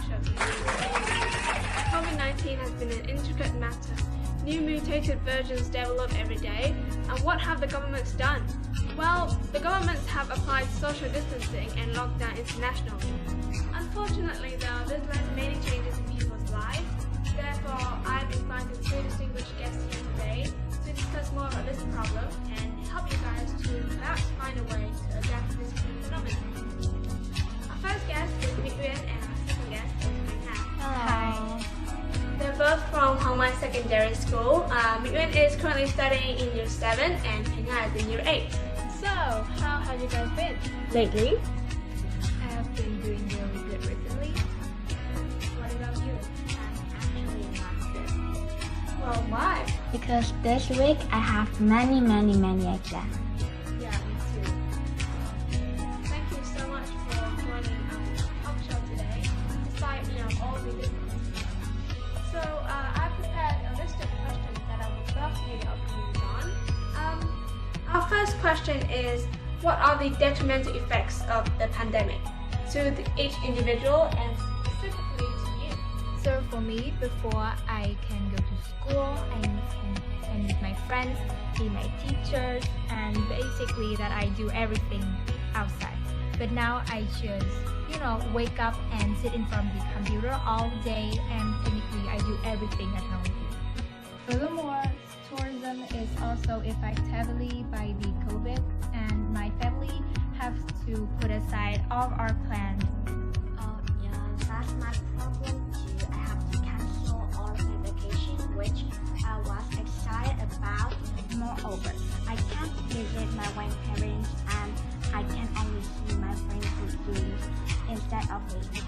show today. COVID-19 has been an intricate matter. New mutated versions develop every day. And what have the governments done? Well, the governments have applied social distancing and lockdown internationally. Unfortunately though, this led to many changes in people's lives. Therefore, I've invited two distinguished guests here today to discuss more about this problem and help you guys to perhaps find a way to adapt to this phenomenon. Our first guest is Việt and our second guest is Hà. Hi. They're both from Hoàng Mai Secondary School. Việt is currently studying in Year 7 and Hà is in Year 8. So, how have you guys been lately? I have been doing really good recently. What about you? I'm actually not good. Well, why? Because this week I have many exams. Yeah, me too. Thank you so much for joining our talk show today, despite all the difficulties. So I prepared a list of questions that I would love to hear your opinions on. Our first question is, what are the detrimental effects of the pandemic to each individual and specifically to you? So for me, before I can go to school, I can meet my friends, meet my teachers, and basically that I do everything outside. But now I just, wake up and sit in front of the computer all day, and technically I do everything at home. Furthermore, tourism is also affected heavily by the COVID, and my family have to put aside all our plans. That's my problem too. I have to cancel all of my vacation, which I was excited about. Moreover, I can't visit my grandparents, and I can only see my friends through Zoom instead of visiting.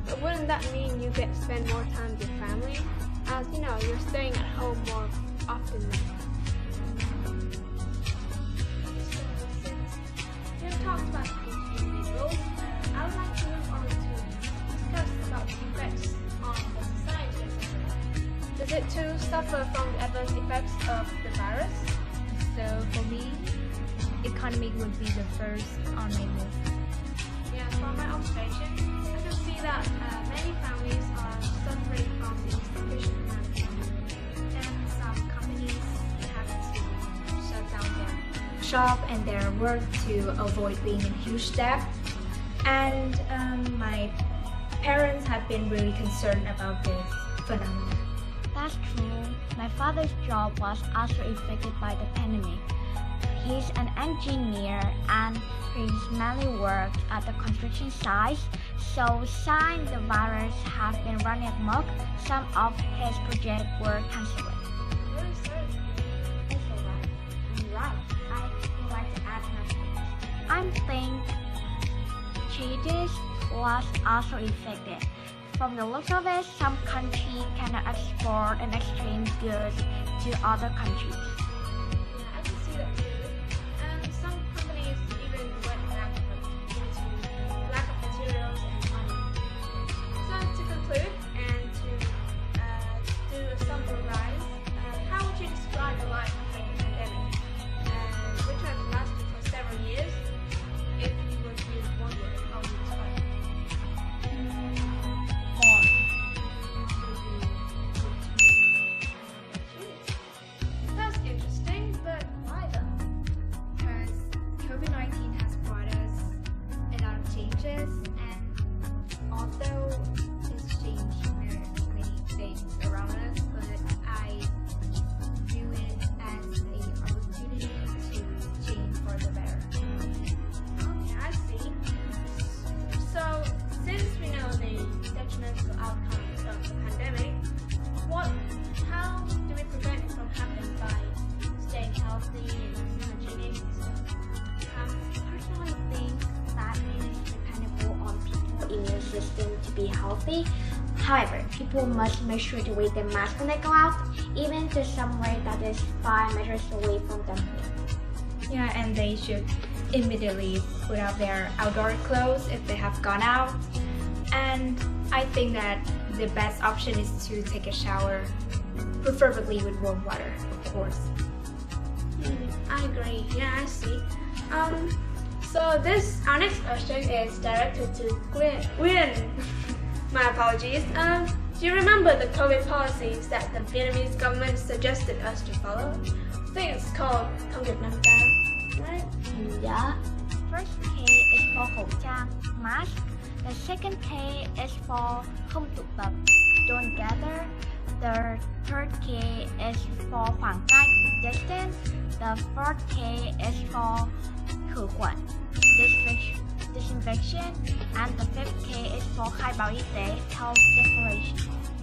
But wouldn't that mean you get to spend more time with your family? As you're staying at home more often now. So since we have talked about each individual, I would like to move on to discuss about the effects on the society. Does it too suffer from the adverse effects of the virus? So for me, economy would be the first on my list. Yeah, from my observation, I can see that many families are suffering from insufficient amount of money, And some companies have to shut down their shop and their work to avoid being in huge debt. And my parents have been really concerned about this phenomenon. That's true. My father's job was also affected by the pandemic. He's an engineer and he's mainly worked at the construction site. So since the virus has been running amok, some of his projects were cancelled. really sorry. It's alright. I'm right. I would like to add nothing. I think changes was also affected. From the looks of it, some countries cannot export and exchange goods to other countries. Yeah, I can see that too. And some companies even went bankrupt due to lack of materials and money. So to conclude and to do a summarize, how would you describe the life during the pandemic, which has lasted for several years? If you would use one word, how would you describe it? That's interesting, but why though? Because COVID-19 has brought us a lot of changes, and although it's changed many things around us, but I view it as an opportunity to change for the better. Okay, I see. So, since we know the detrimental outcomes of the pandemic, how do we prevent it from happening by staying healthy and hygienic and stuff? Personally think that it is dependable on people's immune system to be healthy. However, people must make sure to wear their mask when they go out, even to somewhere that is 5 meters away from them. Yeah, and they should immediately put out their outdoor clothes if they have gone out. And I think that the best option is to take a shower, preferably with warm water, of course. I agree. Yeah, I see. So our next question is directed to Nguyen. My apologies. Do you remember the COVID policies that the Vietnamese government suggested us to follow? I think it's called Thông điệp 5K, right? Yeah. First K is for khẩu trang, mask. The second K is for không tụ tập, don't gather. The third K is for khoảng cách, distance. The fourth K is for khử khuẩn, disinfection. And the fifth K is for khai báo y tế, health declaration.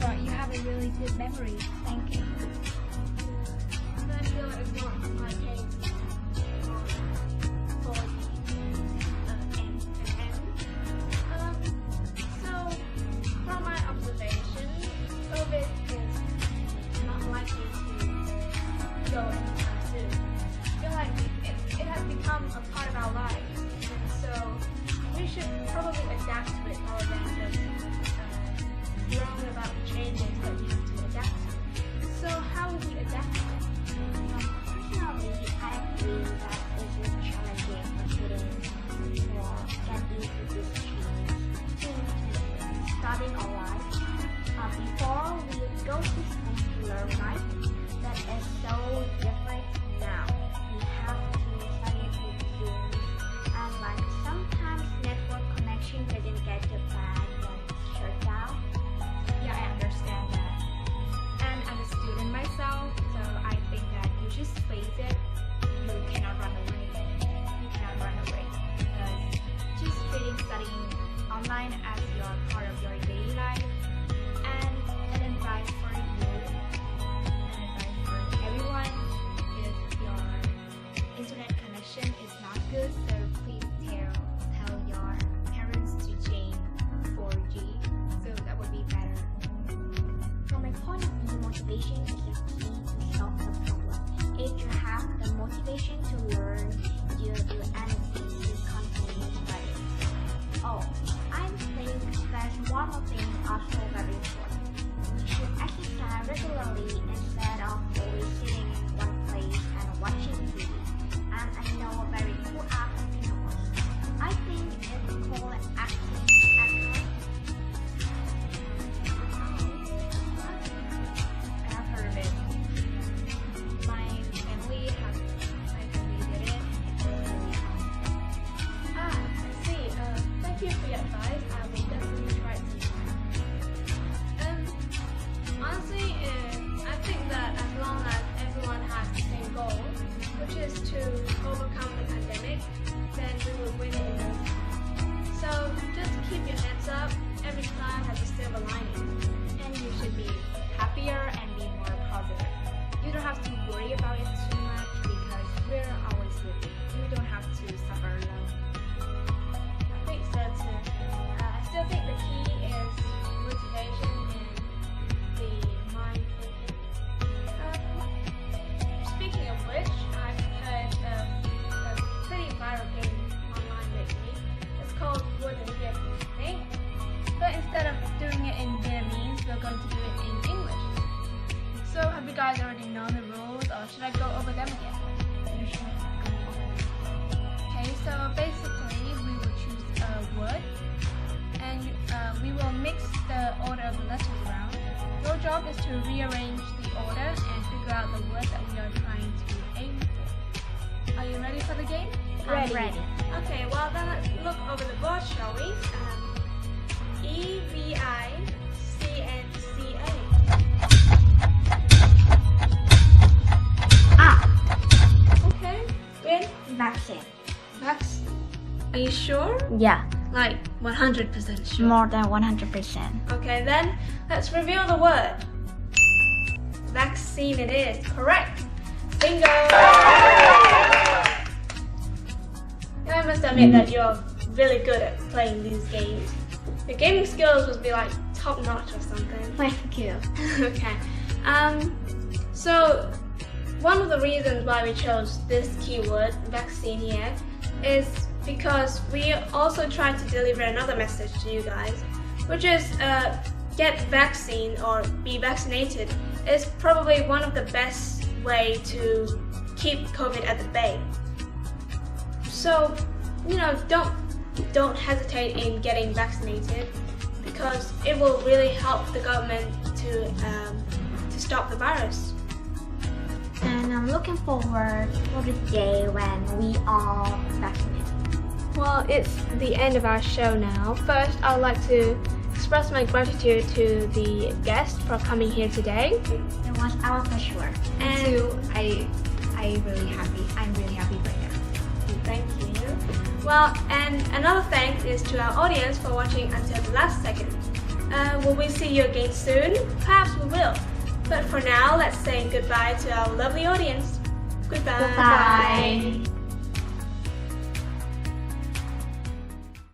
But you have a really good memory. Thank you. I feel like it's not my case for the N and M. So, from my observation, COVID is not likely to go anytime soon. I feel like it has become a part of our lives, and so we should probably adapt to it rather than just worrying about the changes that we have to adapt to. So, how will we adapt to it? Personally, I agree that it is challenging for students to get into this change starting our life. Before we go to school to learn, right? That is so different now. We have to study with Zoom, and like sometimes network connection doesn't get the bad when it's shut down. Yeah, I understand that. And I'm a student myself, so I think that you just face it. You cannot run away. Because just treating studying online as your part of your daily life. And an advice for you, an advice for everyone, if your internet connection is not good, so please tell your parents to change 4G, so that would be better. From my point of view, motivation is the key to solve the problem. If you have the motivation to learn, you'll do anything to continue studying. Oh, I think there's one more thing also very important. We should exercise regularly instead of always sitting in one place and watching TV. And I know a very cool app in Singapore. I think it's called Active. I have heard of it. My family did it. It's really fun. I see. Thank you for your advice. I will definitely try it sometime. Honestly, I think that as long as everyone has the same goal, which is to overcome the pandemic, then we will win in the end. So just keep your heads up. Every cloud has a silver lining. And you should be happier and be more positive. You don't have to worry about it too much because we're always with you. You don't have to suffer alone. I think so too. I still think the key is motivation and the mind thinking. Speaking of which, I've heard of a pretty viral game online lately. It's called Wood and Gift, okay? But instead of doing it in Vietnamese, we're going to do it in English. So have you guys already known the rules, or should I go over them again? You should go over it. Okay, so basically we will choose a word and we will mix the order of the letters around. Your job is to rearrange the order and figure out the word that we are trying to aim for. Are you ready for the game? I'm ready. Okay, well then let's look over the board, shall we? EVICNCA. Okay, good. Vaccine. Vax. Are you sure? Yeah, Like 100% sure. more than 100%. Okay, then let's reveal the word. Vaccine it is. Correct. Bingo! I must admit that you're really good at playing these games. Your gaming skills must be like top notch or something. Thank you. Okay. So one of the reasons why we chose this keyword, vaccine, here, is because we also try to deliver another message to you guys, which is get vaccine or be vaccinated is probably one of the best way to keep COVID at the bay. So don't hesitate in getting vaccinated, because it will really help the government to stop the virus. And I'm looking forward for the day when we are vaccinated. Well, it's the end of our show now. First, I would like to express my gratitude to the guest for coming here today. It was our pleasure. And I'm really happy for him. thank you. Well, and another thanks is to our audience for watching until the last second. Will we see you again soon? Perhaps we will. But for now, let's say goodbye to our lovely audience. Goodbye. Goodbye.